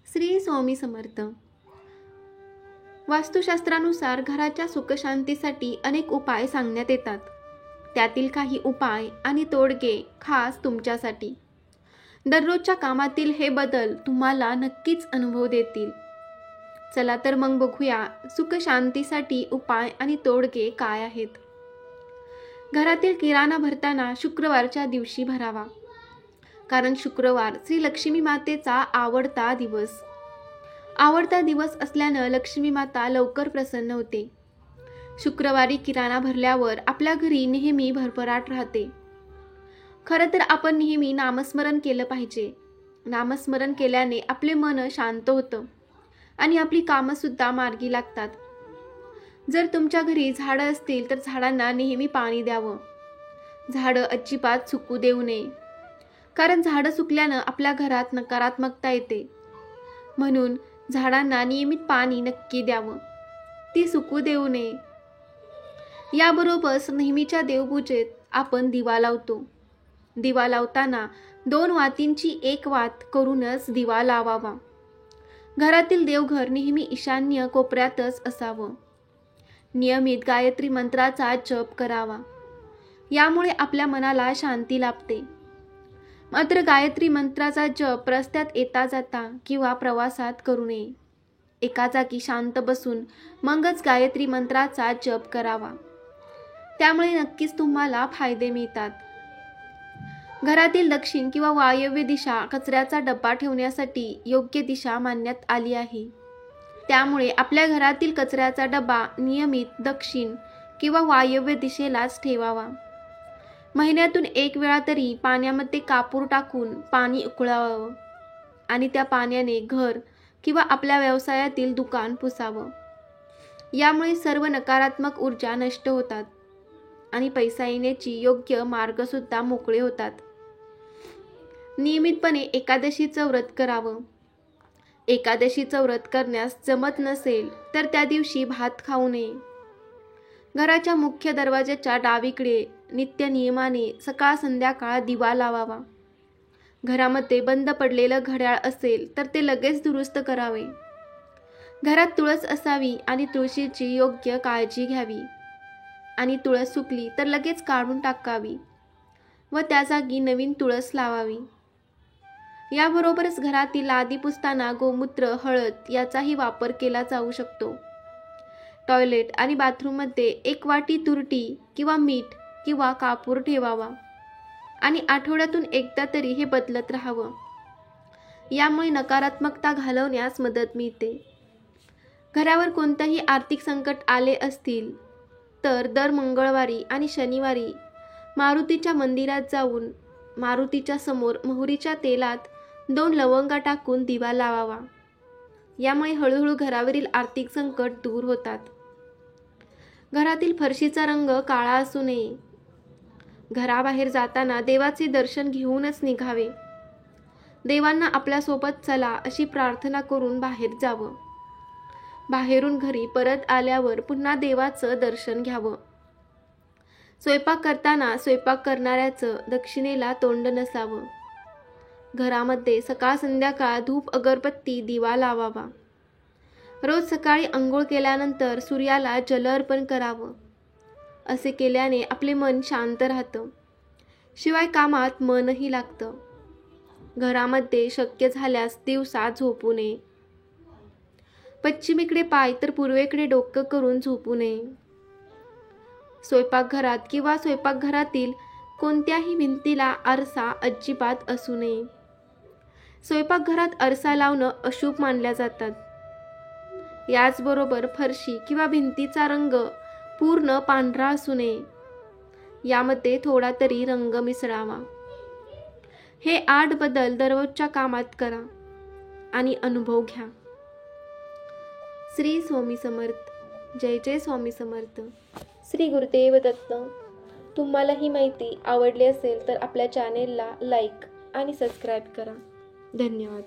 श्री स्वामी समर्थ. वास्तुशास्त्रानुसार घराच्या सुखशांतीसाठी अनेक उपाय सांगण्यात येतात. त्यातील काही उपाय आणि तोडगे खास तुमच्यासाठी. दररोजच्या कामातील हे बदल तुम्हाला नक्कीच अनुभव देतील. चला तर मग बघूया सुखशांतीसाठी उपाय आणि तोडगे काय आहेत. घरातील किराणा भरताना शुक्रवारच्या दिवशी भरावा, कारण शुक्रवार श्री लक्ष्मी मातेचा आवडता दिवस असल्यानं लक्ष्मी माता लवकर प्रसन्न होते. शुक्रवारी किराणा भरल्यावर आपल्या घरी नेहमी भरभराट राहते. खरं तर आपण नेहमी नामस्मरण केलं पाहिजे. नामस्मरण केल्याने आपले मन शांत होतं आणि आपली कामंसुद्धा मार्गी लागतात. जर तुमच्या घरी झाडं असतील तर झाडांना नेहमी पाणी द्यावं. झाडं अजिबात सुकू देऊ नये, कारण झाडं सुकल्यानं आपल्या घरात नकारात्मकता येते. म्हणून झाडांना नियमित पाणी नक्की द्यावं, ती सुकू देऊ नये. याबरोबरच नेहमीच्या देवपूजेत आपण दिवा लावतो. दिवा लावताना 2 वातींची 1 वात करूनच दिवा लावावा. घरातील देवघर नेहमी ईशान्य कोपऱ्यातच असावं. नियमित गायत्री मंत्राचा जप करावा. यामुळे आपल्या मनाला शांती लाभते. मात्र गायत्री मंत्राचा जप रस्त्यात येता जाता किंवा प्रवासात करू नये. एका जागी शांत बसून मगच गायत्री मंत्राचा जप करावा. त्यामुळे नक्कीच तुम्हाला फायदे मिळतात. घरातील दक्षिण किंवा वायव्य दिशा कचऱ्याचा डब्बा ठेवण्यासाठी योग्य दिशा मानण्यात आली आहे. त्यामुळे आपल्या घरातील कचऱ्याचा डब्बा नियमित दक्षिण किंवा वायव्य दिशेलाच ठेवावा. महिन्यातून 1 वेळा तरी पाण्यामध्ये कापूर टाकून पाणी उकळावं आणि त्या पाण्याने घर किंवा आपल्या व्यवसायातील दुकान पुसावं. यामुळे सर्व नकारात्मक ऊर्जा नष्ट होतात आणि पैसा येण्याची योग्य मार्गसुद्धा मोकळे होतात. नियमितपणे एकादशीचं व्रत करावं. एकादशीचं व्रत करण्यास जमत नसेल तर त्या दिवशी भात खाऊ नये. घराच्या मुख्य दरवाजाच्या डावीकडे नित्य नियमाने सकाळ संध्याकाळ दिवा लावावा. घरामध्ये बंद पडलेलं घड्याळ असेल तर ते लगेच दुरुस्त करावे. घरात तुळस असावी आणि तुळशीची योग्य काळजी घ्यावी. आणि तुळस सुकली तर लगेच काढून टाकावी व त्या जागी नवीन तुळस लावावी. याबरोबरच घरातील लादी पुसताना गोमूत्र, हळद याचाही वापर केला जाऊ शकतो. टॉयलेट आणि बाथरूममध्ये 1 वाटी तुरटी किंवा मीठ किंवा कापूर ठेवावा आणि आठवड्यातून एकदा तरी हे बदलत राहावं. यामुळे नकारात्मकता घालवण्यास मदत मिळते. घरावर कोणतेही आर्थिक संकट आले असतील तर दर मंगळवारी आणि शनिवारी मारुतीच्या मंदिरात जाऊन मारुतीच्या समोर मोहरीच्या तेलात 2 लवंगा टाकून दिवा लावावा. यामुळे हळूहळू घरावरील आर्थिक संकट दूर होतात. घरातील फरशीचा रंग काळा असू नये. घराबाहेर जाताना देवाचे दर्शन घेऊनच निघावे. देवांना आपल्यासोबत चला अशी प्रार्थना करून बाहेर जावं. बाहेरून घरी परत आल्यावर पुन्हा देवाचं दर्शन घ्यावं. स्वयंपाक करताना स्वयंपाक करणाऱ्याचं दक्षिणेला तोंड नसावं. घरामध्ये सकाळ संध्याकाळ धूप अगरबत्ती दिवा लावावा. रोज सकाळी अंघोळ केल्यानंतर सूर्याला जल अर्पण करावं. असे केल्याने आपले मन शांत राहतं. शिवाय कामात मनही लागतं. घरामध्ये शक्य झाल्यास दिवसा झोपू नये. पश्चिमेकडे पाय तर पूर्वेकडे डोकं करून झोपू नये. स्वयंपाकघरात किंवा स्वयंपाकघरातील कोणत्याही भिंतीला आरसा अजिबात असू नये. स्वयंपाकघरात आरसा लावणं अशुभ मानल्या जातात. याचबरोबर फरशी किंवा भिंतीचा रंग पूर्ण पांढरा असू नये. यामध्ये थोडा तरी रंग मिसळावा. हे 8 बदल दररोजच्या कामात करा आणि अनुभव घ्या. श्री स्वामी समर्थ. जय जय स्वामी समर्थ. श्री गुरुदेव दत्त. तुम्हाला ही माहिती आवडली असेल तर आपल्या चॅनेलला लाईक आणि सबस्क्राईब करा. धन्यवाद.